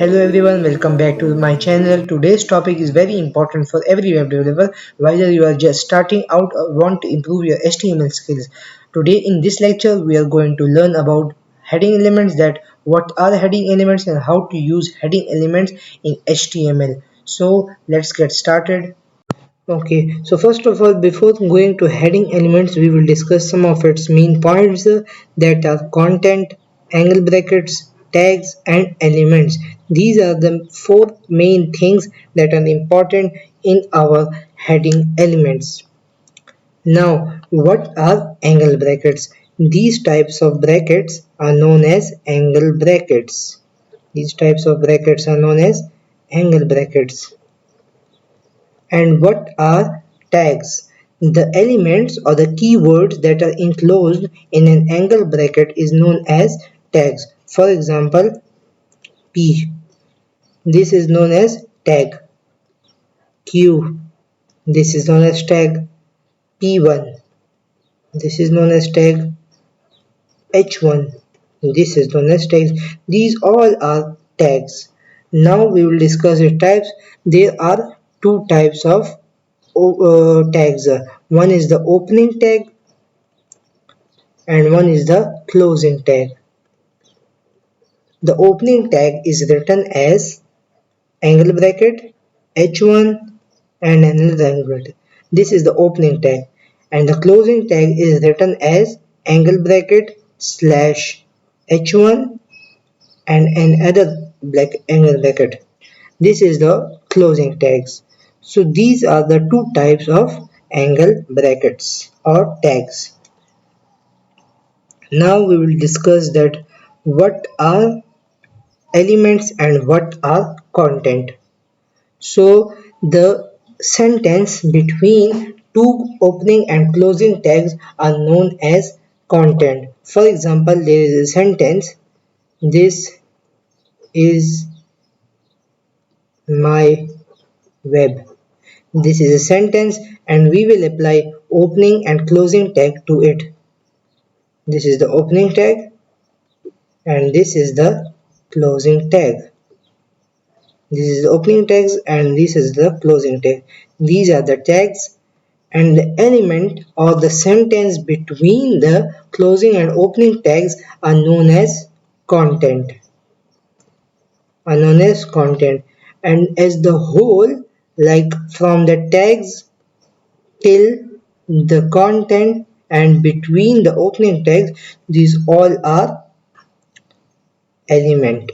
Hello everyone, welcome back to my channel. Today's topic is very important for every web developer, whether you are just starting out or want to improve your HTML skills. Today in this lecture, we are going to learn about heading elements, that what are heading elements and how to use heading elements in HTML. So let's get started. Okay, so first of all, before going to heading elements, we will discuss some of its main points that are content, angle brackets, tags, and elements. These are the four main things that are important in our heading elements. Now, what are angle brackets? These types of brackets are known as angle brackets. These types of brackets are known as angle brackets. And what are tags? The elements or the keywords that are enclosed in an angle bracket is known as tags. For example, P. This is known as tag. Q. This is known as tag P1. This is known as tag H1. This is known as tags. These all are tags. Now we will discuss the types. There are two types of tags. One is the opening tag and one is the closing tag. The opening tag is written as angle bracket h1 and another angle bracket. This is the opening tag, and the closing tag is written as angle bracket slash h1 and another angle bracket. This is the closing tags. So these are the two types of angle brackets or tags. Now we will discuss that what are elements and what are content. So the sentence between two opening and closing tags are known as content. For example, there is a sentence, this is my web. This is a sentence and we will apply opening and closing tag to it. This is the opening tag and this is the closing tag. This is the opening tags and this is the closing tag. These are the tags, and the element or the sentence between the closing and opening tags are known as content. And as the whole, like from the tags till the content and between the opening tags, these all are element.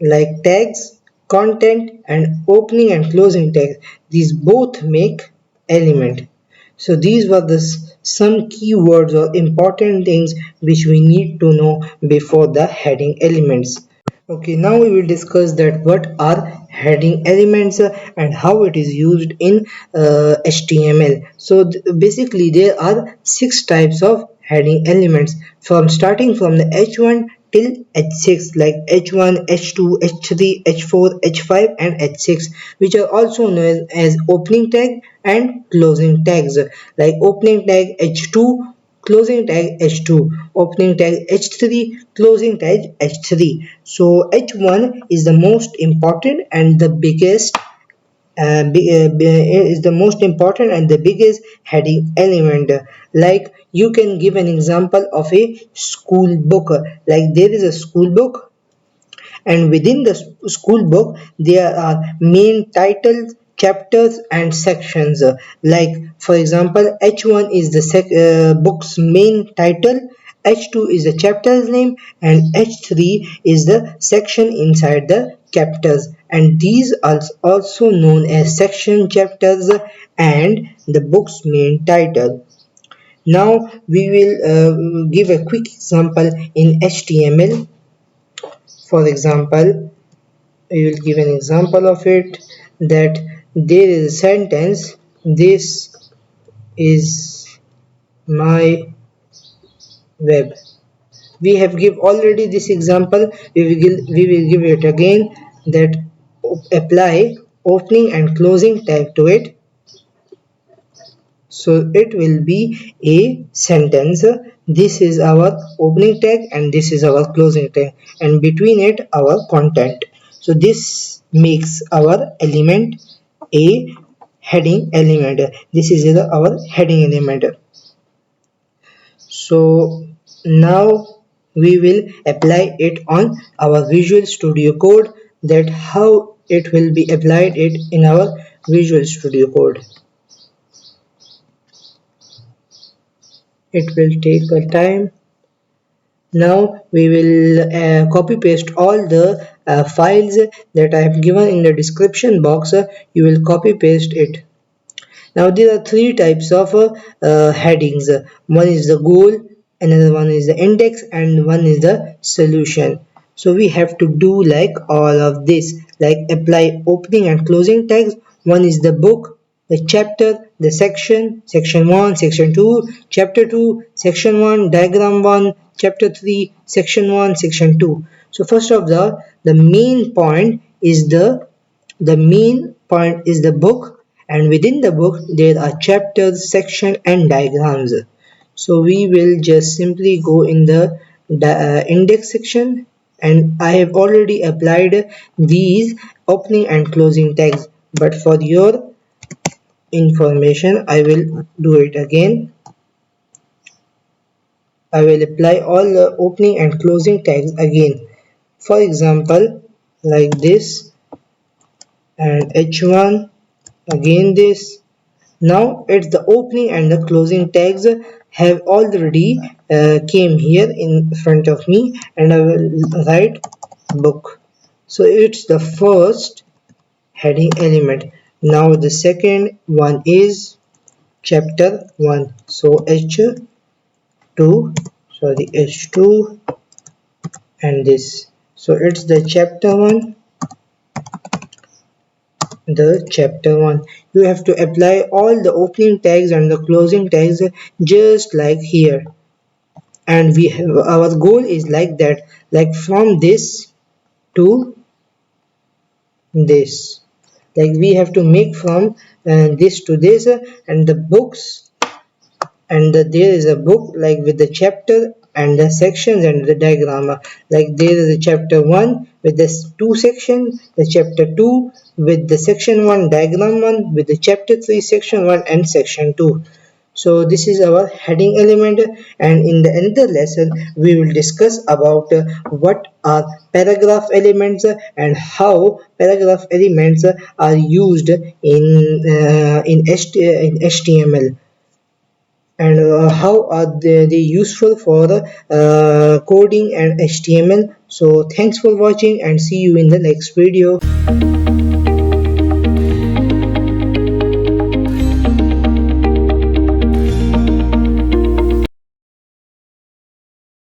Like tags, content, and opening and closing tags, these both make element. So these were the some keywords or important things which we need to know before the heading elements. Okay, now we will discuss that what are heading elements and how it is used in HTML. So basically there are six types of heading elements, from starting from the H1 till H6, like H1, H2, H3, H4, H5 and H6, which are also known as opening tag and closing tags. Like opening tag H2, closing tag H2, opening tag H3, closing tag H3. So H1 is the most important and the biggest is the most important and the biggest heading element. Like you can give an example of a school book. Like there is a school book, and within the school book there are main titles, chapters and sections. Like for example, H1 is the book's main title, H2 is the chapter's name, and H3 is the section inside the chapters, and these are also known as section, chapters and the book's main title. Now we will give a quick example in HTML. For example, we will give an example of it, that there is a sentence, this is my web. We have give already this example. We will give it again, that apply opening and closing tag to it. So it will be a sentence, This is our opening tag and this is our closing tag, and between it our content. So this makes our element a heading element. This is our heading element. So now we will apply it on our Visual Studio Code. That how it will be applied it in our Visual Studio Code. It will take a time. Now we will copy paste all the files that I have given in the description box. You will copy paste it. Now there are three types of headings. One is the goal, another one is the index, and one is the solution. So we have to do like all of this, like apply opening and closing tags. One is the book, the chapter, the section, section 1, section 2, chapter 2, section 1, diagram 1, chapter 3, section 1, section 2. So first of all, the main point is the book, and within the book there are chapters, section and diagrams. So we will just simply go in the index section, and I have already applied these opening and closing tags, but for your information I will do it again. I will apply all the opening and closing tags again. For example, like this, and h1, again this. Now it's the opening and the closing tags have already came here in front of me, and I will write book. So it's the first heading element. Now the second one is chapter 1. So H2 and this. So it's the chapter 1. The chapter 1, you have to apply all the opening tags and the closing tags just like here, and we have our goal is like that, like from this to this, like we have to make from this to this, and the books, and there is a book like with the chapter and the sections and the diagram, like there is a chapter 1 with the two sections, the chapter 2 with the section 1 diagram 1 with the chapter 3 section 1 and section 2. So this is our heading element, and in the another lesson we will discuss about what are paragraph elements and how paragraph elements are used in HTML, and how are they useful for coding and HTML. So thanks for watching and see you in the next video.